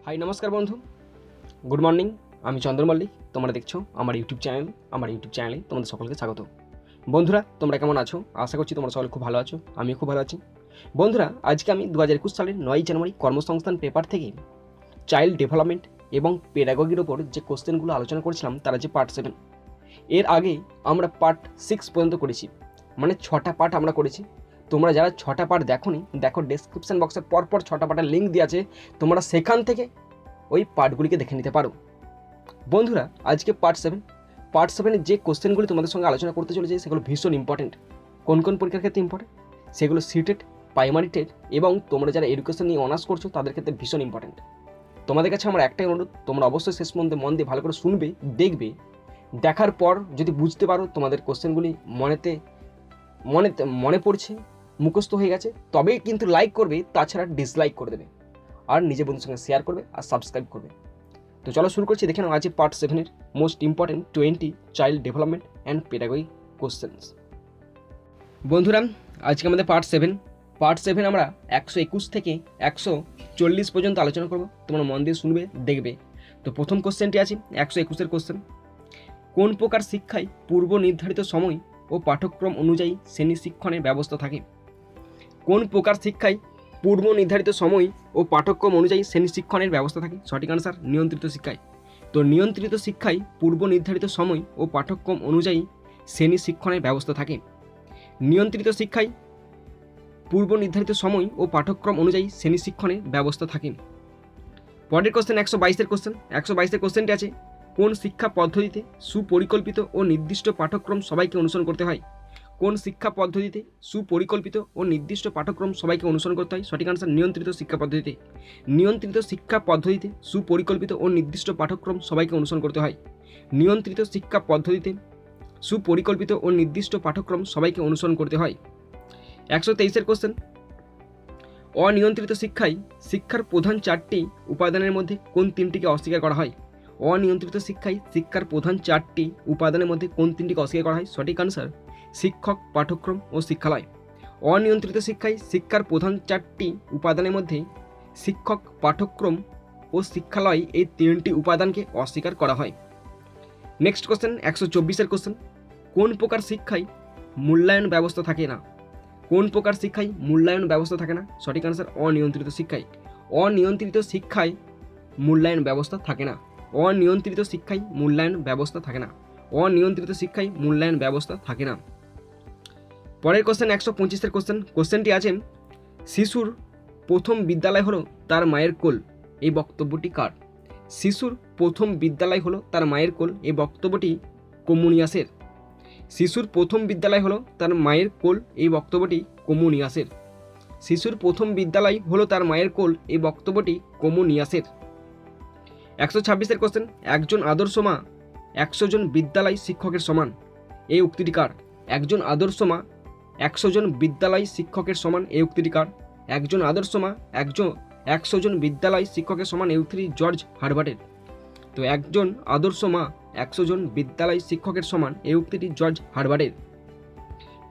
High নমস্কার বন্ধু, good morning. আমি চন্দ্র মল্লিক, তোমরা দেখছো আমার ইউটিউব চ্যানেলে তোমাদের সকলকে স্বাগত। বন্ধুরা, তোমরা কেমন আছো? আশা করছি তোমরা সকলে খুব ভালো আছো, আমিও খুব ভালো আছি। বন্ধুরা, আজকে আমি 2021 সালের 9 জানুয়ারি কর্মসংস্থান পেপার থেকে চাইল্ড ডেভেলপমেন্ট এবং পেডাগগির ওপর যে কোশ্চেনগুলো আলোচনা করেছিলাম তারা যে পার্ট 7, এর আগে আমরা পার্ট 6 পর্যন্ত করেছি, মানে 6টা পার্ট আমরা করেছি। তোমরা যারা 6টা পার্ট দেখোনি, দেখো ডেসক্রিপশন বক্সের পরপর 6টা পার্টের লিঙ্ক দেওয়া আছে, তোমরা সেখান থেকে ওই পার্টগুলিকে দেখে নিতে পারো। বন্ধুরা, আজকে পার্ট 7 যে কোশ্চেনগুলি তোমাদের সঙ্গে আলোচনা করতে চলেছে সেগুলো ভীষণ ইম্পর্টেন্ট। কোন কোন পরীক্ষার ক্ষেত্রে ইম্পর্টেন্ট সেগুলো সিটেট, প্রাইমারি টেট এবং তোমরা যারা এডুকেশন নিয়ে অনার্স করছো তাদের ক্ষেত্রে ভীষণ ইম্পর্টেন্ট। তোমাদের কাছে আমার একটাই অনুরোধ, তোমরা অবশ্যই শেষ পর্যন্ত মন দিয়ে ভালো করে শুনবে, দেখবে, দেখার পর যদি বুঝতে পারো তোমাদের কোশ্চেনগুলি মনে পড়ছে, মুখস্থ হয়ে গেছে, তবেই কিন্তু লাইক করবে, তাছাড়া ডিসলাইক করে দেবে, আর নিজের বন্ধুর সঙ্গে শেয়ার করবে আর সাবস্ক্রাইব করবে। তো চলো শুরু করছি। দেখে নাও আজকে part 7 most important 20 child development and pedagogy questions. বন্ধুরা, আজকে আমাদের পার্ট 7 আমরা 121 থেকে 140 পর্যন্ত আলোচনা করব। তোমরা মন দিয়ে শুনবে, দেখবে। তো প্রথম কোশ্চেনটি আছে 121 কোশ্চেন। কোন প্রকার শিক্ষায় পূর্ব নির্ধারিত সময় ও পাঠ্যক্রম অনুযায়ী শ্রেণী শিক্ষণের ব্যবস্থা থাকে? কোন প্রকার শিক্ষায় পূর্ব নির্ধারিত সময় ও পাঠ্যক্রম অনুযায়ী শ্রেণী শিক্ষণের ব্যবস্থা থাকে? সঠিক আনসার নিয়ন্ত্রিত শিক্ষায়। তো নিয়ন্ত্রিত শিক্ষায় পূর্ব নির্ধারিত সময় ও পাঠ্যক্রম অনুযায়ী শ্রেণী শিক্ষণের ব্যবস্থা থাকে। নিয়ন্ত্রিত শিক্ষায় পূর্ব নির্ধারিত সময় ও পাঠ্যক্রম অনুযায়ী শ্রেণী শিক্ষণের ব্যবস্থা থাকে। পরের কোশ্চেন 122 কোশ্চেন। 122 কোশ্চেনটি আছে, কোন শিক্ষা পদ্ধতিতে সুপরিকল্পিত ও নির্দিষ্ট পাঠ্যক্রম সবাইকে অনুসরণ করতে হয়? কোন শিক্ষা পদ্ধতিতে সুপরিকল্পিত ও নির্দিষ্ট পাঠ্যক্রম সবাইকে অনুসরণ করতে হয়? সঠিক আনসার নিয়ন্ত্রিত শিক্ষা পদ্ধতিতে। নিয়ন্ত্রিত শিক্ষা পদ্ধতিতে সুপরিকল্পিত ও নির্দিষ্ট পাঠ্যক্রম সবাইকে অনুসরণ করতে হয়। নিয়ন্ত্রিত শিক্ষা পদ্ধতিতে সুপরিকল্পিত ও নির্দিষ্ট পাঠ্যক্রম সবাইকে অনুসরণ করতে হয়। 123 কোশ্চেন, অনিয়ন্ত্রিত শিক্ষায় শিক্ষার প্রধান 4টি উপাদানের মধ্যে কোন 3টিকে অস্বীকার করা হয়? অনিয়ন্ত্রিত শিক্ষায় শিক্ষার প্রধান 4টি উপাদানের মধ্যে কোন 3টিকে অস্বীকার করা হয়? সঠিক আনসার শিক্ষক, পাঠ্যক্রম ও শিক্ষালয়। অনিয়ন্ত্রিত শিক্ষায় শিক্ষার প্রধান 4টি উপাদানের মধ্যে শিক্ষক, পাঠ্যক্রম ও শিক্ষালয় এই 3টি উপাদানকে অস্বীকার করা হয়। নেক্সট কোশ্চেন 124 কোশ্চেন, কোন প্রকার শিক্ষায় মূল্যায়ন ব্যবস্থা থাকে না? কোন প্রকার শিক্ষায় মূল্যায়ন ব্যবস্থা থাকে না? সঠিক আনসার অনিয়ন্ত্রিত শিক্ষায়। অনিয়ন্ত্রিত শিক্ষায় মূল্যায়ন ব্যবস্থা থাকে না। অনিয়ন্ত্রিত শিক্ষায় মূল্যায়ন ব্যবস্থা থাকে না। অনিয়ন্ত্রিত শিক্ষায় মূল্যায়ন ব্যবস্থা থাকে না। পরের কোশ্চেন 125 কোশ্চেন। কোশ্চেনটি আছে, শিশুর প্রথম বিদ্যালয় হলো তার মায়ের কোল, এই বক্তব্যটি কার? শিশুর প্রথম বিদ্যালয় হলো তার মায়ের কোল, এই বক্তব্যটি কম্যুনিয়াসের। শিশুর প্রথম বিদ্যালয় হলো তার মায়ের কোল, এই বক্তব্যটি কম্যুনিয়াসের। শিশুর প্রথম বিদ্যালয় হলো তার মায়ের কোল, এই বক্তব্যটি কম্যুনিয়াসের। 126 কোশ্চেন, একজন আদর্শ মা 100 জন বিদ্যালয় শিক্ষকের সমান, এই উক্তিটি কার? একজন আদর্শ মা 100 জন বিদ্যালয় শিক্ষকের সমান, এই উক্তিটি কার? একজন আদর্শ মা 100 জন বিদ্যালয় শিক্ষকের সমান, এই উক্তিটি জর্জ হারবার্টের। তো একজন আদর্শ মা 100 জন বিদ্যালয় শিক্ষকের সমান, এই উক্তিটি জর্জ হারবার্টের।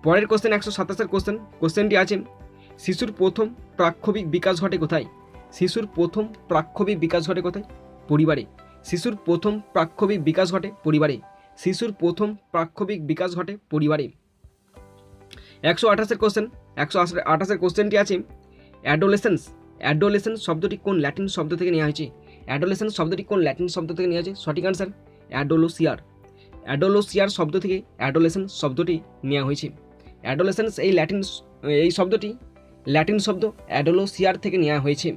পরের কোশ্চেন 127 কোশ্চেন। কোশ্চেনটি আছে, শিশুর প্রথম প্রাক্ষবিক বিকাশ ঘটে কোথায়? শিশুর প্রথম প্রাক্ষবিক বিকাশ ঘটে কোথায়? পরিবারে। শিশুর প্রথম প্রাক্ষবিক বিকাশ ঘটে পরিবারে। শিশুর প্রথম প্রাক্ষবিক বিকাশ ঘটে পরিবারে। 128 কোশ্চেন। 128 কোশ্চেনটি আছে, অ্যাডোলেসেন্স শব্দটি কোন ল্যাটিন শব্দ থেকে নেওয়া হয়েছে? অ্যাডোলেসেন্স শব্দটি কোন ল্যাটিন শব্দ থেকে নেওয়া হয়েছে? সঠিক আনসার অ্যাডোলোসিয়ার শব্দ থেকে অ্যাডোলেসেন্স শব্দটি নেওয়া হয়েছে। অ্যাডোলেসেন্স এই শব্দটি ল্যাটিন শব্দ অ্যাডোলোসিয়ার থেকে নেওয়া হয়েছে।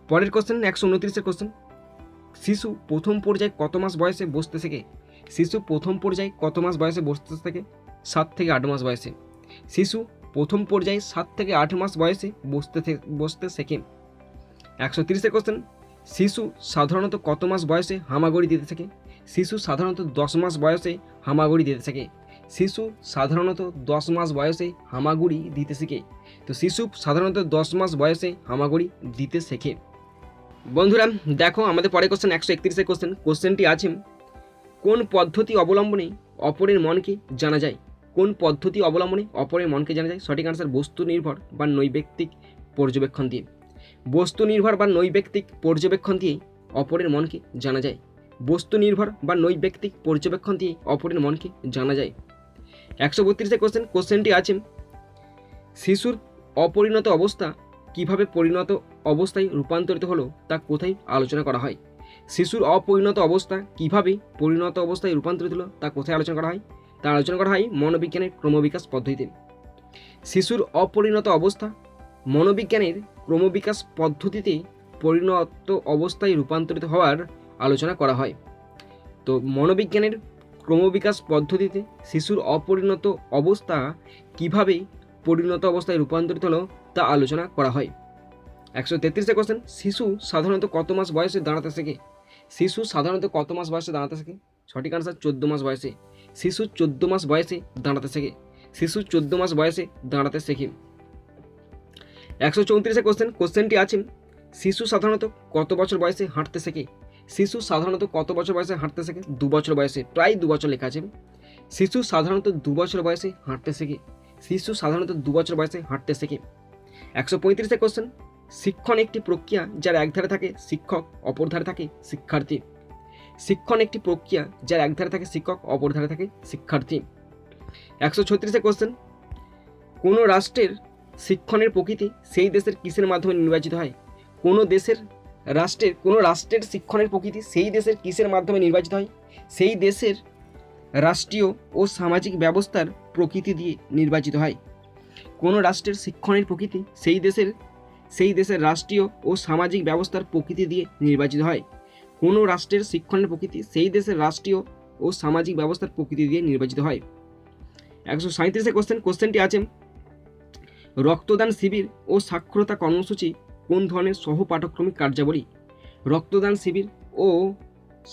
পরের কোশ্চেন 129 কোশ্চেন, শিশু প্রথম পর্যায়ে কত মাস বয়সে বসতে শেখে? শিশু প্রথম পর্যায়ে কত মাস বয়সে বসতে শেখে? 7 থেকে 8 মাস বয়সে। শিশু প্রথম পর্যায়ে 7 থেকে 8 মাস বয়সে বসতে শেখে। 130 কোশ্চেন, শিশু সাধারণত কত মাস বয়সে হামাগুড়ি দিতে শেখে? শিশু সাধারণত 10 মাস বয়সে হামাগুড়ি দিতে শেখে। শিশু সাধারণত 10 মাস বয়সে হামাগুড়ি দিতে শেখে। তো শিশু সাধারণত 10 মাস বয়সে হামাগুড়ি দিতে শেখে। বন্ধুরা দেখো আমাদের পরের কোশ্চেন 131 কোশ্চেন। কোশ্চেনটি আছে, কোন পদ্ধতি অবলম্বনে অপরের মনকে জানা যায়? কোন পদ্ধতি অবলম্বনে অপরের মনকে জানা যায়? সঠিক আনসার বস্তু নির্ভর বা নৈবেক্তিক পর্যবেক্ষণ দিয়ে। বস্তু নির্ভর বা নৈব্যক্তিক পর্যবেক্ষণ দিয়েই অপরের মনকে জানা যায়। বস্তু নির্ভর বা নৈব্যক্তিক পর্যবেক্ষণ দিয়ে অপরের মনকে জানা যায়। 132 কোশ্চেনটি আছে, শিশুর অপরিণত অবস্থা কিভাবে পরিণত অবস্থায় রূপান্তরিত হলো তা কোথায় আলোচনা করা হয়? শিশুর অপরিণত অবস্থা কিভাবে পরিণত অবস্থায় রূপান্তরিত হলো তা কোথায় আলোচনা করা হয়? তা আলোচনা করা হয় মনোবিজ্ঞানের ক্রমবিকাশ পদ্ধতিতে। শিশুর অপরিণত অবস্থা মনোবিজ্ঞানের ক্রমবিকাশ পদ্ধতিতে পরিণত অবস্থায় রূপান্তরিত হওয়ার আলোচনা করা হয়। তো মনোবিজ্ঞানের ক্রমবিকাশ পদ্ধতিতে শিশুর অপরিণত অবস্থা কিভাবে পরিণত অবস্থায় রূপান্তরিত হলো তা আলোচনা করা হয়। 133 কোশ্চেন, শিশু সাধারণত কত মাস বয়সে দাঁড়াতে শেখে? শিশু সাধারণত কত মাস বয়সে দাঁড়াতে শেখে? সঠিক আনসার 14 মাস বয়সে। শিশু 14 মাস বয়সে দাঁড়াতে শেখে। শিশু 14 মাস বয়সে দাঁড়াতে শেখে। 134 কোশ্চেনটি আছে, শিশু সাধারণত কত বছর বয়সে হাঁটতে শেখে? শিশু সাধারণত কত বছর বয়সে হাঁটতে শেখে? 2 বছর বয়সে, প্রায় 2 বছর লেখা আছে। শিশু সাধারণত 2 বছর বয়সে হাঁটতে শেখে। শিশু সাধারণত 2 বছর বয়সে হাঁটতে শেখে। 135 কোশ্চেন, শিক্ষণ একটি প্রক্রিয়া যার একধারে থাকে শিক্ষক, অপর ধারে থাকে শিক্ষার্থী। শিক্ষণ একটি প্রক্রিয়া যার একধারে থাকে শিক্ষক, অপর ধারে থাকে শিক্ষার্থী। 136 কোশ্চেন, কোনো রাষ্ট্রের শিক্ষণের প্রকৃতি সেই দেশের কিসের মাধ্যমে নির্বাচিত হয়? কোনো রাষ্ট্রের শিক্ষণের প্রকৃতি সেই দেশের কিসের মাধ্যমে নির্বাচিত হয়? সেই দেশের রাষ্ট্রীয় ও সামাজিক ব্যবস্থার প্রকৃতি দিয়ে নির্বাচিত হয়। কোনো রাষ্ট্রের শিক্ষণের প্রকৃতি সেই দেশের রাষ্ট্রীয় ও সামাজিক ব্যবস্থার প্রকৃতি দিয়ে নির্বাচিত হয়। কোনো রাষ্ট্রের শিক্ষণের প্রকৃতি সেই দেশের রাষ্ট্রীয় ও সামাজিক ব্যবস্থার প্রকৃতি দিয়ে নির্বাচিত হয়। 137 কোশ্চেনটি আছে, রক্তদান শিবির ও সাক্ষরতা কর্মসূচি কোন ধরনের সহপাঠক্রমিক কার্যাবলী? রক্তদান শিবির ও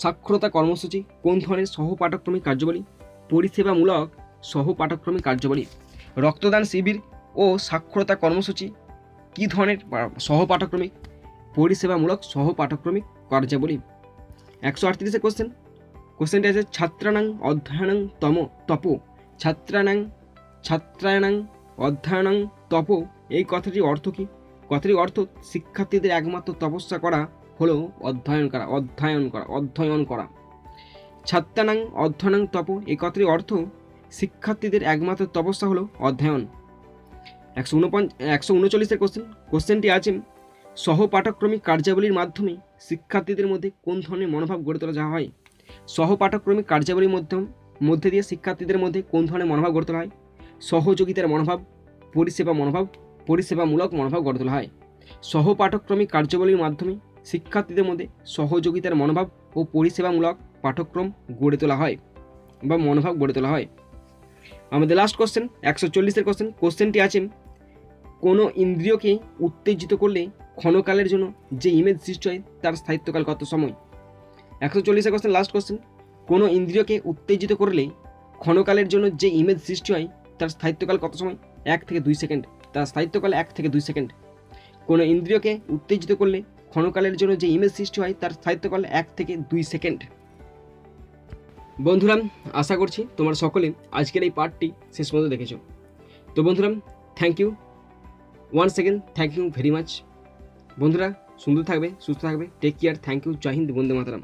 সাক্ষরতা কর্মসূচি কোন ধরনের সহপাঠক্রমিক কার্যাবলী? পরিষেবামূলক সহপাঠক্রমিক কার্যাবলী। রক্তদান শিবির ও সাক্ষরতা কর্মসূচি কী ধরনের সহপাঠক্রমিক? পরিষেবামূলক সহপাঠক্রমিক কার্যাবলী। 138 কোশ্চেনটি আছে, ছাত্রানাং অধ্যয়নাং তপ। ছাত্রানাং অধ্যয়নাং তপ এই কথাটির অর্থ কী? কথাটির অর্থ শিক্ষার্থীদের একমাত্র তপস্যা করা হলো অধ্যয়ন করা। ছাত্রানাং অধ্যয়নাং তপ এই কথাটির অর্থ শিক্ষার্থীদের একমাত্র তপস্যা হলো অধ্যয়ন। 139 কোশ্চেনটি আছে, সহপাঠক্রমিক কার্যাবলীর মাধ্যমে শিক্ষার্থীদের মধ্যে কোন ধরনের মনোভাব গড়ে তোলা যাওয়া হয়? সহপাঠক্রমিক কার্যাবলীর মধ্যে দিয়ে শিক্ষার্থীদের মধ্যে কোন ধরনের মনোভাব গড়ে তোলা হয়? সহযোগিতার মনোভাব, পরিষেবামূলক মনোভাব গড়ে তোলা হয়। সহপাঠক্রমিক কার্যাবলীর মাধ্যমে শিক্ষার্থীদের মধ্যে সহযোগিতার মনোভাব ও পরিষেবামূলক পাঠ্যক্রম গড়ে তোলা হয় বা মনোভাব গড়ে তোলা হয়। আমাদের লাস্ট কোশ্চেন 140 কোশ্চেনটি আছে, কোনো ইন্দ্রিয়কে উত্তেজিত করলে ক্ষণকালের জন্য যে ইমেজ সৃষ্টি হয় তার স্থায়িত্বকাল কত সময়? 140 লাস্ট কোশ্চেন, কোনো ইন্দ্রিয়কে উত্তেজিত করলে ক্ষণকালের জন্য যে ইমেজ সৃষ্টি হয় তার স্থায়িত্বকাল কত সময়? 1 থেকে 2 সেকেন্ড। তার স্থায়িত্বকাল 1 থেকে 2 সেকেন্ড। কোনো ইন্দ্রিয়কে উত্তেজিত করলে ক্ষণকালের জন্য যে ইমেজ সৃষ্টি হয় তার স্থায়িত্বকাল 1 থেকে 2 সেকেন্ড। বন্ধুরা, আশা করছি তোমরা সকলে আজকের এই পার্টটি শেষ পর্যন্ত দেখেছো। তো বন্ধুরা, thank you once second, thank you very much. বন্ধুরা, সুন্দর থাকবে, সুস্থ থাকবে, টেক কেয়ার, থ্যাংক ইউ, জয় হিন্দ, বন্দে মাতরম।